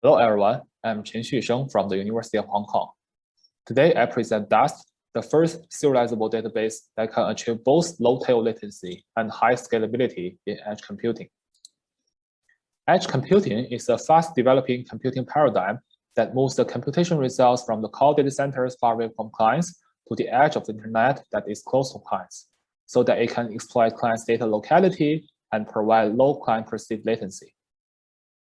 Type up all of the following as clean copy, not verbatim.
Hello everyone, I'm Chen Xusheng from the University of Hong Kong. Today I present Dust, the first serializable database that can achieve both low tail latency and high scalability in edge computing. Edge computing is a fast developing computing paradigm that moves the computation results from the core data centers far away from clients to the edge of the internet that is close to clients, so that it can exploit clients' data locality and provide low client perceived latency.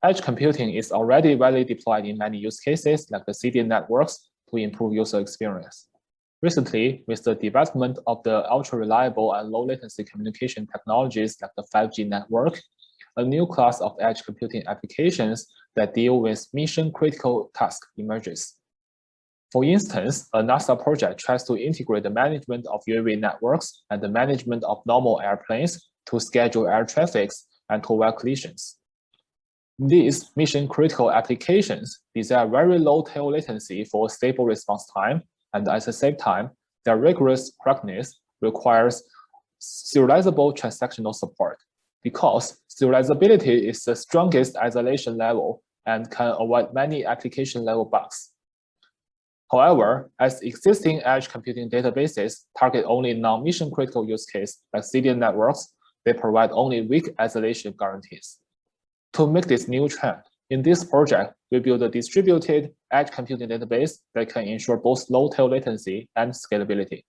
Edge computing is already widely deployed in many use cases like the CDN networks to improve user experience. Recently, with the development of the ultra-reliable and low-latency communication technologies like the 5G network, a new class of edge computing applications that deal with mission-critical tasks emerges. For instance, a NASA project tries to integrate the management of UAV networks and the management of normal airplanes to schedule air traffic and to avoid collisions. These mission-critical applications desire very low tail latency for stable response time, and at the same time, their rigorous correctness requires serializable transactional support, because serializability is the strongest isolation level and can avoid many application-level bugs. However, as existing edge computing databases target only non-mission critical use cases like CDN networks, they provide only weak isolation guarantees. To make this new trend, in this project, we build a distributed edge computing database that can ensure both low tail latency and scalability.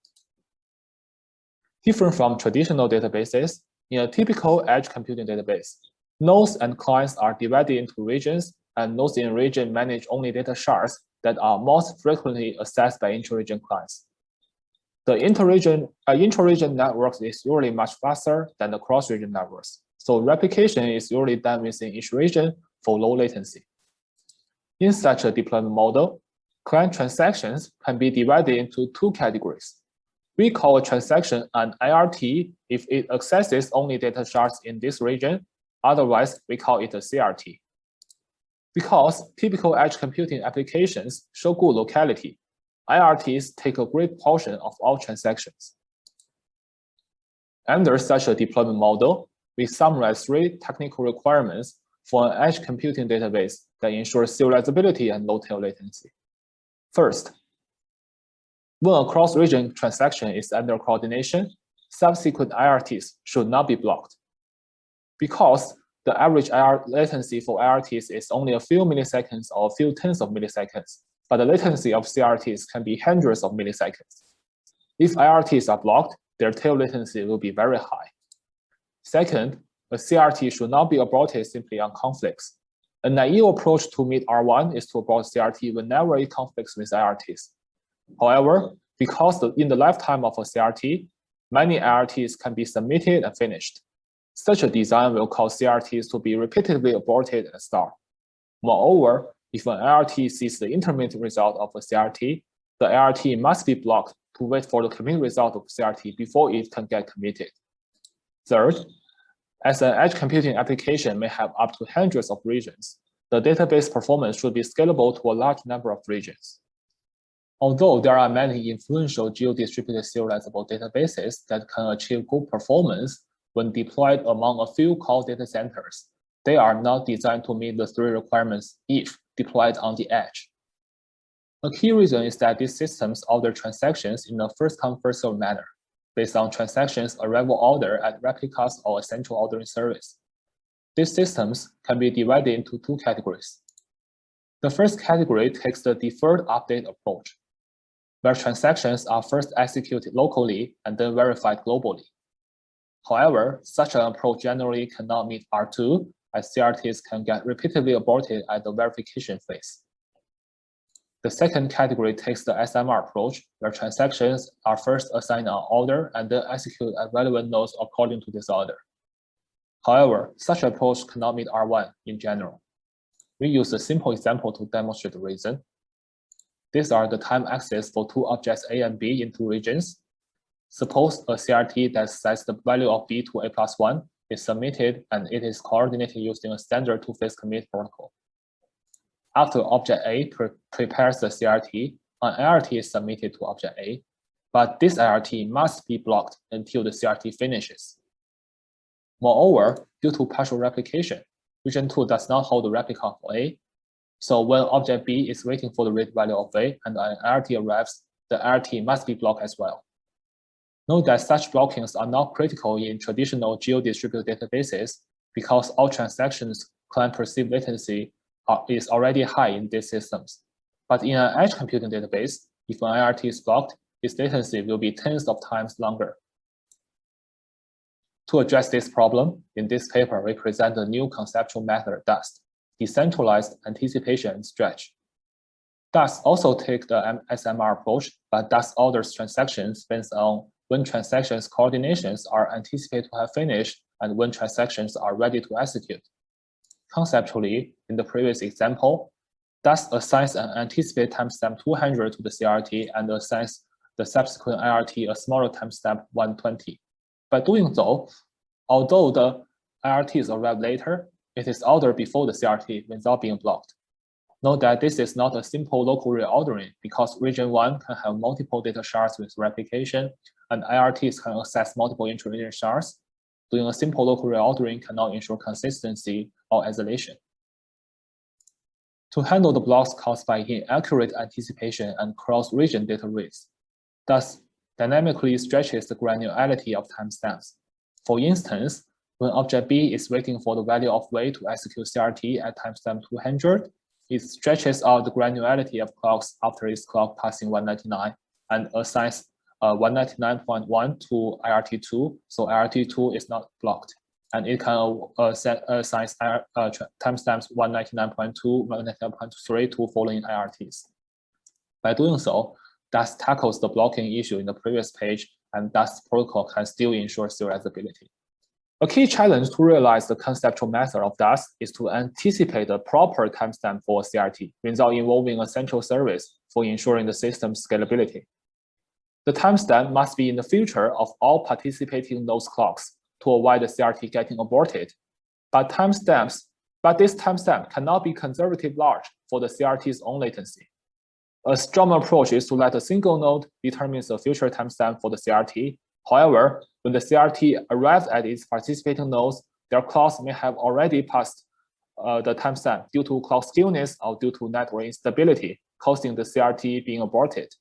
Different from traditional databases, in a typical edge computing database, nodes and clients are divided into regions, and nodes in a region manage only data shards that are most frequently accessed by intra-region clients. The intra-region networks is usually much faster than the cross-region networks. So replication is usually done within each region for low latency. In such a deployment model, client transactions can be divided into two categories. We call a transaction an IRT if it accesses only data shards in this region. Otherwise, we call it a CRT. Because typical edge computing applications show good locality, IRTs take a great portion of all transactions. Under such a deployment model, we summarize three technical requirements for an edge computing database that ensures serializability and low tail latency. First, when a cross-region transaction is under coordination, subsequent IRTs should not be blocked. Because the average latency for IRTs is only a few milliseconds or a few tens of milliseconds, but the latency of CRTs can be hundreds of milliseconds. If IRTs are blocked, their tail latency will be very high. Second, a CRT should not be aborted simply on conflicts. A naive approach to meet R1 is to abort CRT whenever it conflicts with IRTs. However, because in the lifetime of a CRT, many IRTs can be submitted and finished. Such a design will cause CRTs to be repeatedly aborted and stopped. Moreover, if an IRT sees the intermediate result of a CRT, the IRT must be blocked to wait for the commit result of CRT before it can get committed. Third, as an edge computing application may have up to hundreds of regions, the database performance should be scalable to a large number of regions. Although there are many influential geo-distributed serializable databases that can achieve good performance when deployed among a few core data centers, they are not designed to meet the three requirements if deployed on the edge. A key reason is that these systems order transactions in a first-come, first-served manner, based on transactions arrival order at replicas or a central ordering service. These systems can be divided into two categories. The first category takes the deferred update approach, where transactions are first executed locally and then verified globally. However, such an approach generally cannot meet R2, as CRTs can get repeatedly aborted at the verification phase. The second category takes the SMR approach, where transactions are first assigned on order and then executed at relevant nodes according to this order. However, such an approach cannot meet R1 in general. We use a simple example to demonstrate the reason. These are the time axes for two objects A and B in two regions. Suppose a CRT that sets the value of B to A+1 is submitted and it is coordinated using a standard two-phase commit protocol. After object A prepares the CRT, an IRT is submitted to object A, but this IRT must be blocked until the CRT finishes. Moreover, due to partial replication, region 2 does not hold the replica for A. So when object B is waiting for the read value of A and an IRT arrives, the IRT must be blocked as well. Note that such blockings are not critical in traditional geo-distributed databases because all transactions client perceived latency is already high in these systems. But in an edge computing database, if an IRT is blocked, its latency will be tens of times longer. To address this problem, in this paper, we present a new conceptual method, DAST, decentralized anticipation and stretch. DAST also takes the SMR approach, but DAST orders transactions based on when transactions coordinations are anticipated to have finished and when transactions are ready to execute. Conceptually, in the previous example, DAST assigns an anticipated timestamp 200 to the CRT and assigns the subsequent IRT a smaller timestamp 120. By doing so, although the IRTs arrive later, it is ordered before the CRT without being blocked. Note that this is not a simple local reordering because region 1 can have multiple data shards with replication, and IRTs can access multiple intra-region shards. Doing a simple local reordering cannot ensure consistency or isolation. To handle the blocks caused by inaccurate anticipation and cross-region data reads, DAST dynamically stretches the granularity of timestamps. For instance, when object B is waiting for the value of A to execute CRT at timestamp 200, it stretches out the granularity of clocks after its clock passing 199 and assigns 199.1 to IRT2, so IRT2 is not blocked. And it can assign timestamps 199.2, 199.3 to following IRTs. By doing so, DAST tackles the blocking issue in the previous page, and DAST protocol can still ensure serializability. A key challenge to realize the conceptual method of DAST is to anticipate a proper timestamp for a CRT without involving a central service for ensuring the system's scalability. The timestamp must be in the future of all participating nodes clocks to avoid the CRT getting aborted. But this timestamp cannot be conservatively large for the CRT's own latency. A strong approach is to let a single node determine the future timestamp for the CRT. However, when the CRT arrives at its participating nodes, their clocks may have already passed the timestamp due to clock skewness or due to network instability, causing the CRT being aborted.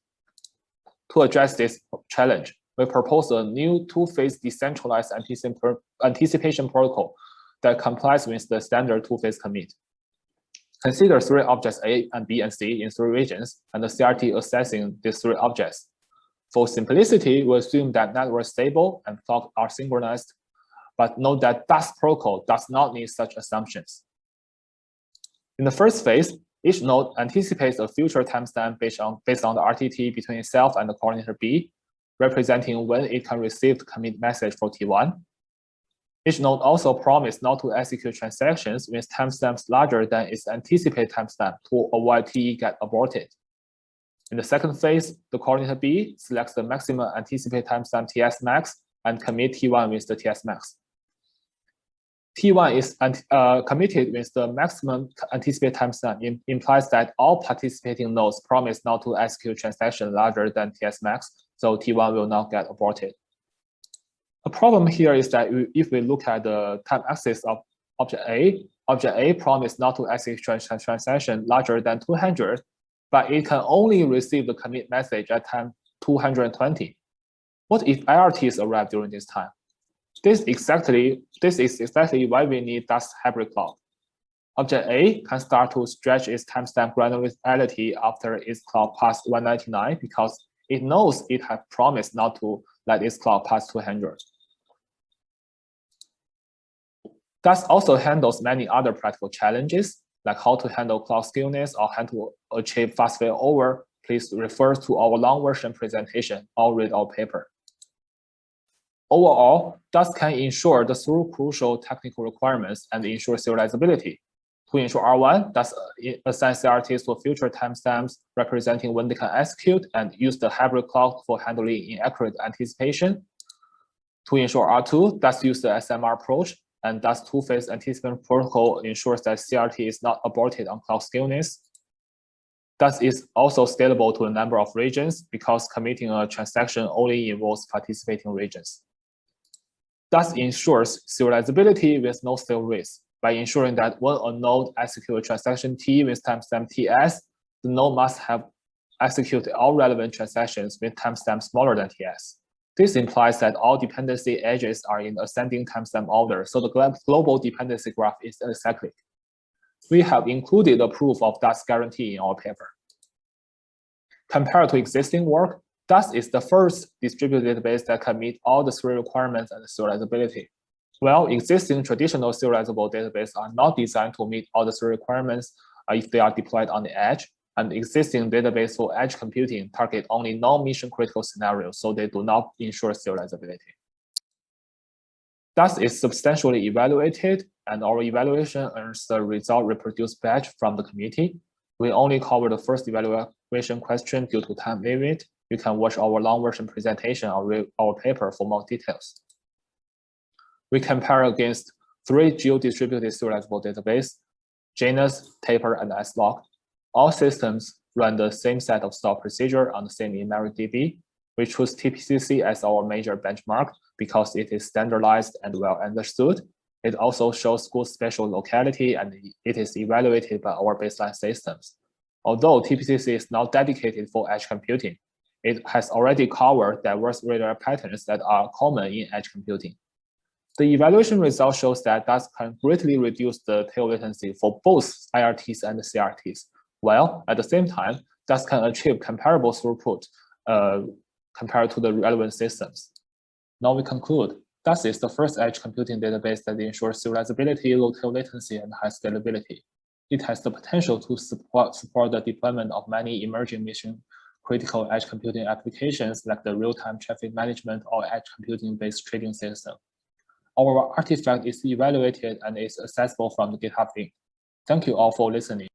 To address this challenge, we propose a new two-phase decentralized anticipation protocol that complies with the standard two-phase commit. Consider three objects A and B and C in three regions, and the CRT assessing these three objects. For simplicity, we assume that networks stable and clocks are synchronized, but note that DAST protocol does not need such assumptions. In the first phase, each node anticipates a future timestamp based on the RTT between itself and the coordinator B, representing when it can receive the commit message for T1. Each node also promises not to execute transactions with timestamps larger than its anticipated timestamp to avoid TE get aborted. In the second phase, the coordinator B selects the maximum anticipated timestamp TS max and commit T1 with the TS max. T1 is committed with the maximum anticipated timestamp implies that all participating nodes promise not to execute transaction larger than TS max, so T1 will not get aborted. A problem here is that if we look at the time axis of object A promised not to execute transaction larger than 200, but it can only receive the commit message at time 220. What if IRTs arrive during this time? This is exactly why we need DAST hybrid clock. Object A can start to stretch its timestamp granularity after its clock past 199 because it knows it has promised not to let its clock pass 200. DAST also handles many other practical challenges, like how to handle clock skewness or how to achieve fast failover. Please refer to our long version presentation or read our paper. Overall, DAST can ensure the three crucial technical requirements and ensure serializability. To ensure R1, DAST assigns CRTs to future timestamps representing when they can execute and use the hybrid clock for handling inaccurate anticipation. To ensure R2, DAST uses the SMR approach, and DAST two-phase anticipation protocol ensures that CRT is not aborted on clock skewness. DAST is also scalable to a number of regions because committing a transaction only involves participating regions. DAST ensures serializability with no fail risk, by ensuring that when a node executes a transaction T with timestamp TS, the node must have executed all relevant transactions with timestamp smaller than TS. This implies that all dependency edges are in ascending timestamp order, so the global dependency graph is acyclic. We have included a proof of Dust's guarantee in our paper. Compared to existing work, Dust is the first distributed database that can meet all the three requirements and serializability. While existing traditional serializable databases are not designed to meet all the three requirements if they are deployed on the edge, and existing database for edge computing target only non-mission critical scenarios, so they do not ensure serializability. Dust is substantially evaluated, and our evaluation earns the result reproduced batch from the community. We only cover the first evaluation question due to time limit. You can watch our long version presentation or read our paper for more details. We compare against 3 geo-distributed serializable databases, Janus, Taper, and slog. All systems run the same set of stored procedure on the same in-memory DB. We choose TPCC as our major benchmark because it is standardized and well understood. It also shows good spatial locality, and it is evaluated by our baseline systems. Although TPCC is not dedicated for edge computing, it has already covered diverse radar patterns that are common in edge computing. The evaluation result shows that Dust can greatly reduce the tail latency for both IRTs and CRTs, while at the same time, Dust can achieve comparable throughput compared to the relevant systems. Now we conclude. Dust is the first edge computing database that ensures serializability, low tail latency, and high scalability. It has the potential to support the deployment of many emerging mission-critical edge computing applications like the real-time traffic management or edge computing-based trading system. Our artifact is evaluated and is accessible from the GitHub link. Thank you all for listening.